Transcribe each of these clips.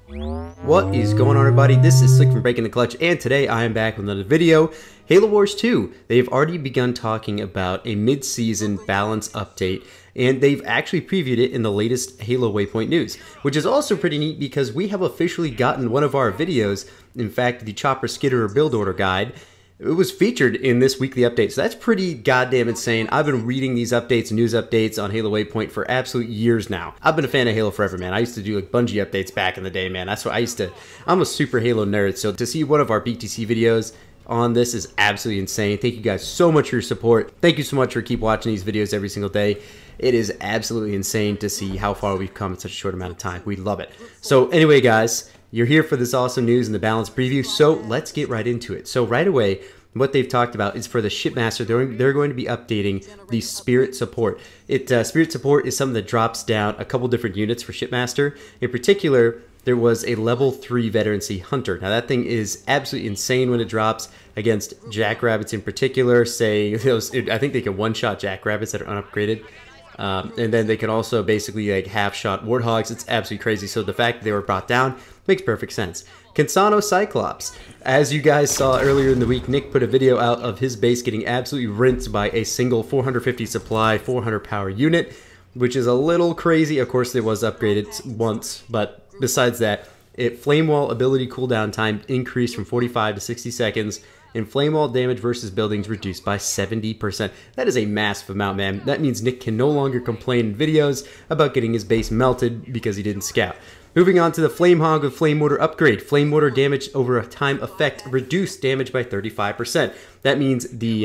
What is going on, everybody? This is Slick from Breaking the Clutch, and today I am back with another video. Halo Wars 2. They've already begun talking about a mid-season balance update, and they've actually previewed it in the latest Halo Waypoint news, which is also pretty neat because we have officially gotten one of our videos, in fact, the Chopper Skitterer build order guide. It was featured in this weekly update, so that's pretty goddamn insane. I've been reading these updates, news updates on Halo Waypoint for absolute years now. I've been a fan of Halo forever, man. I used to do like Bungie updates back in the day, man. That's what I used to. I'm a super Halo nerd, so to see one of our BtC videos on this is absolutely insane. Thank you guys so much for your support. Thank you so much for keep watching these videos every single day. It is absolutely insane to see how far we've come in such a short amount of time. We love it. So anyway, guys, you're here for this awesome news and the balance preview, so let's get right into it. So right away, what they've talked about is for the Shipmaster, they're going to be updating the Spirit support. Spirit support is something that drops down a couple different units for Shipmaster. In particular, there was a level 3 Veterancy Hunter. Now that thing is absolutely insane when it drops against Jackrabbits in particular. Say, I think they can one-shot Jackrabbits that are unupgraded. And then they can also basically like half-shot Warthogs. It's absolutely crazy. So the fact that they were brought down makes perfect sense. Consano Cyclops. As you guys saw earlier in the week, Nick put a video out of his base getting absolutely rinsed by a single 450 supply, 400 power unit, which is a little crazy. Of course, it was upgraded once, but besides that, Flame Wall ability cooldown time increased from 45 to 60 seconds, and Flame Wall damage versus buildings reduced by 70%. That is a massive amount, man. That means Nick can no longer complain in videos about getting his base melted because he didn't scout. Moving on to the Flame Hog with Flame Mortar upgrade. Flame Mortar damage over a time effect reduced damage by 35%. That means the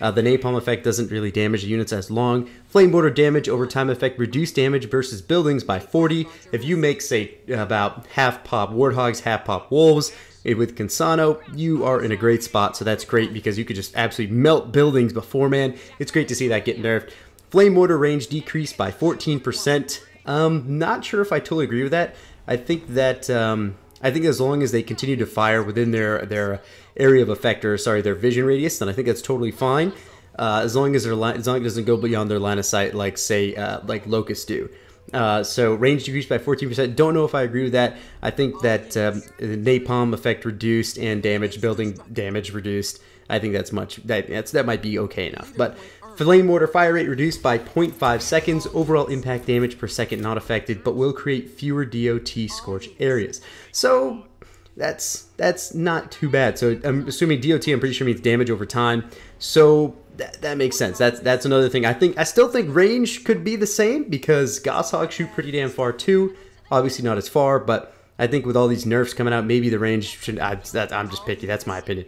Napalm effect doesn't really damage the units as long. Flame Mortar damage over time effect reduced damage versus buildings by 40. If you make, say, about half pop Warthogs, half pop Wolves, with Consano, you are in a great spot, so that's great because you could just absolutely melt buildings before, man. It's great to see that get nerfed. Flame Mortar range decreased by 14%. Not sure if I totally agree with that. I think that as long as they continue to fire within their area of effect, or sorry, their vision radius, then I think that's totally fine. As long as it doesn't go beyond their line of sight, like say like Locusts do. So range decreased by 14%. Don't know if I agree with that. I think that Napalm effect reduced and building damage reduced. I think that might be okay enough. But Flame Mortar fire rate reduced by 0.5 seconds. Overall impact damage per second not affected, but will create fewer DOT scorch areas. So that's not too bad. So I'm assuming DOT, I'm pretty sure means damage over time. So that makes sense. That's another thing. I still think range could be the same because Goshawks shoot pretty damn far too. Obviously not as far, but I think with all these nerfs coming out, maybe the range should. I'm just picky. That's my opinion.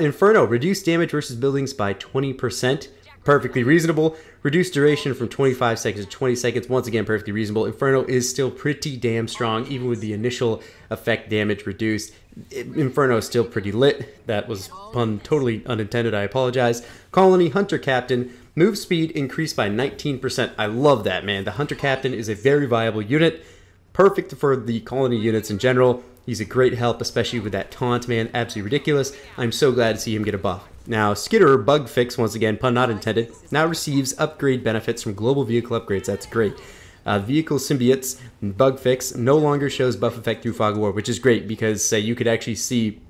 Inferno reduced damage versus buildings by 20%. Perfectly reasonable. Reduced duration from 25 seconds to 20 seconds. Once again, perfectly reasonable. Inferno is still pretty damn strong, even with the initial effect damage reduced. Inferno is still pretty lit. That was pun totally unintended. I apologize. Colony Hunter Captain. Move speed increased by 19%. I love that, man. The Hunter Captain is a very viable unit. Perfect for the colony units in general. He's a great help, especially with that taunt, man. Absolutely ridiculous. I'm so glad to see him get a buff. Now, Skitterer bug fix, once again, pun not intended, now receives upgrade benefits from global vehicle upgrades. That's great. Vehicle symbiotes bug fix no longer shows buff effect through Fog of War, which is great because you could actually see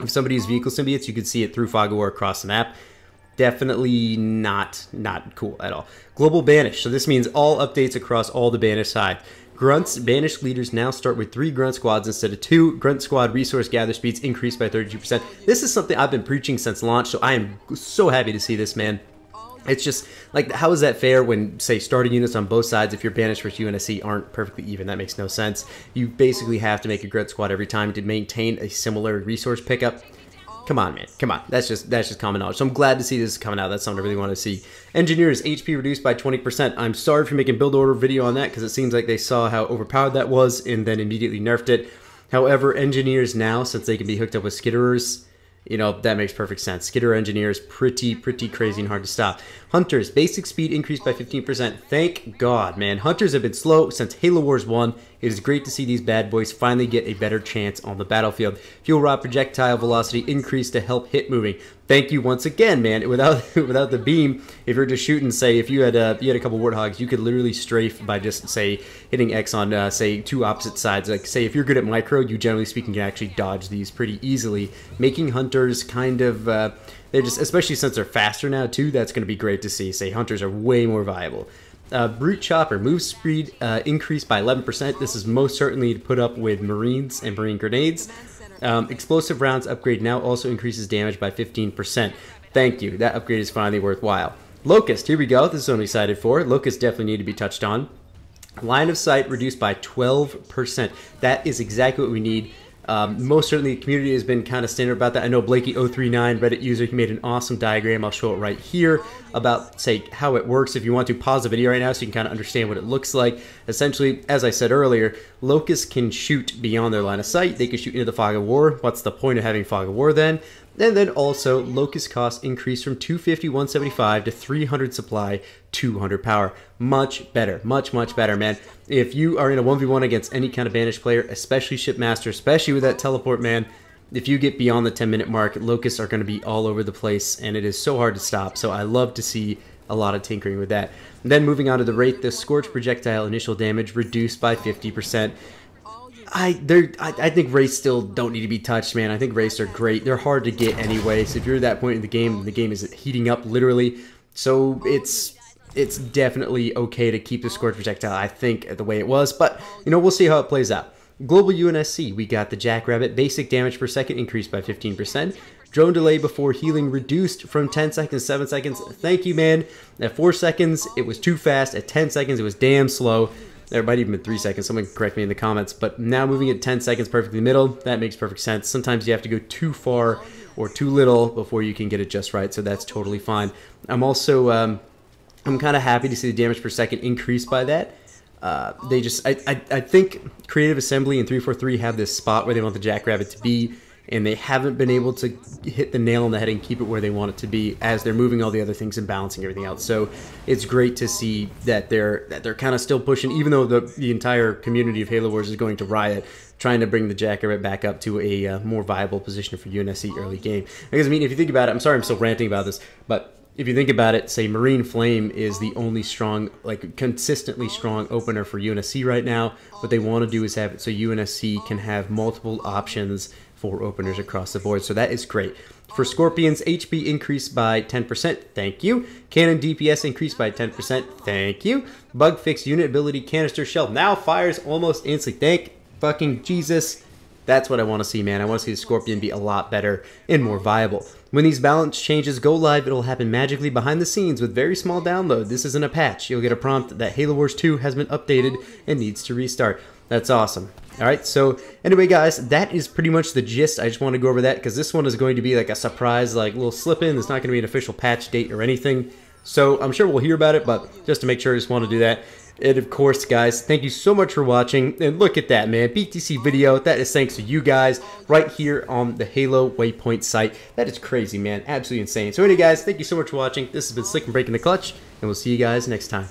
if somebody's vehicle symbiotes, you could see it through Fog of War across the map. Definitely not cool at all. Global banish. So this means all updates across all the banish side. Grunts, banished leaders now start with 3 grunt squads instead of 2. Grunt squad resource gather speeds increased by 32%. This is something I've been preaching since launch, so I am so happy to see this, man. It's just, like, how is that fair when, say, starting units on both sides, if your banished versus UNSC aren't perfectly even? That makes no sense. You basically have to make a grunt squad every time to maintain a similar resource pickup. Come on, man. Come on. That's just common knowledge. So I'm glad to see this coming out. That's something I really want to see. Engineers, HP reduced by 20%. I'm sorry for making build order video on that because it seems like they saw how overpowered that was and then immediately nerfed it. However, engineers now, since they can be hooked up with skitterers, you know, that makes perfect sense. Skitterer engineers, pretty crazy and hard to stop. Hunters, basic speed increased by 15%. Thank God, man. Hunters have been slow since Halo Wars 1, It is great to see these bad boys finally get a better chance on the battlefield. Fuel rod projectile velocity increased to help hit moving. Thank you once again, man. Without the beam, if you're just shooting, say if you had a couple warthogs, you could literally strafe by just say hitting X on say two opposite sides. Like say if you're good at micro, you generally speaking can actually dodge these pretty easily, making hunters kind of they're just, especially since they're faster now too, that's going to be great to see. Say hunters are way more viable. Brute Chopper, move speed increased by 11%. This is most certainly to put up with Marines and Marine grenades. Explosive rounds upgrade now also increases damage by 15%. Thank you. That upgrade is finally worthwhile. Locust, here we go. This is what I'm excited for. Locust definitely need to be touched on. Line of sight reduced by 12%. That is exactly what we need. Most certainly the community has been kind of standard about that. I know Blakey039, Reddit user, he made an awesome diagram. I'll show it right here about, say, how it works. If you want to pause the video right now so you can kind of understand what it looks like. Essentially, as I said earlier, Locusts can shoot beyond their line of sight. They can shoot into the fog of war. What's the point of having fog of war then? And then also, Locust cost increased from 250, 175 to 300 supply, 200 power. Much better. Much, much better, man. If you are in a 1v1 against any kind of banished player, especially Shipmaster, especially with that teleport, man, if you get beyond the 10-minute mark, Locusts are going to be all over the place, and it is so hard to stop. So I love to see a lot of tinkering with that. And then moving on to the Wraith, the Scorch projectile initial damage reduced by 50%. I think Wraiths still don't need to be touched, man. I think Wraiths are great. They're hard to get anyway. So if you're at that point in the game is heating up literally. So it's definitely okay to keep the Scorch projectile, I think, the way it was. But, you know, we'll see how it plays out. Global UNSC, we got the Jackrabbit. Basic damage per second increased by 15%. Drone delay before healing reduced from 10 seconds to 7 seconds. Thank you, man. At 4 seconds, it was too fast. At 10 seconds, it was damn slow. There might even been 3 seconds. Someone can correct me in the comments. But now moving at 10 seconds perfectly in the middle, that makes perfect sense. Sometimes you have to go too far or too little before you can get it just right. So that's totally fine. I'm also, I'm kind of happy to see the damage per second increase by that. I think Creative Assembly and 343 have this spot where they want the Jackrabbit to be, and they haven't been able to hit the nail on the head and keep it where they want it to be as they're moving all the other things and balancing everything out. So it's great to see that they're kind of still pushing, even though the entire community of Halo Wars is going to riot, trying to bring the Jackrabbit back up to a more viable position for UNSC early game. Because I mean, if you think about it, I'm sorry I'm still ranting about this, but if you think about it, say Marine Flame is the only strong, like consistently strong opener for UNSC right now. What they want to do is have it so UNSC can have multiple options for openers across the board. So that is great. For Scorpions, HP increased by 10%. Thank you. Cannon DPS increased by 10%. Thank you. Bug fix unit ability canister shell now fires almost instantly. Thank fucking Jesus. That's what I want to see, man. I want to see the Scorpion be a lot better and more viable. When these balance changes go live, it'll happen magically behind the scenes with very small download. This isn't a patch. You'll get a prompt that Halo Wars 2 has been updated and needs to restart. That's awesome. Alright, so anyway guys, that is pretty much the gist. I just want to go over that because this one is going to be like a surprise, like little slip in. It's not going to be an official patch date or anything. So I'm sure we'll hear about it, but just to make sure, I just want to do that. And of course, guys, thank you so much for watching. And look at that, man. BtC video. That is thanks to you guys right here on the Halo Waypoint site. That is crazy, man. Absolutely insane. So anyway, guys, thank you so much for watching. This has been Slick and Breaking the Clutch, and we'll see you guys next time.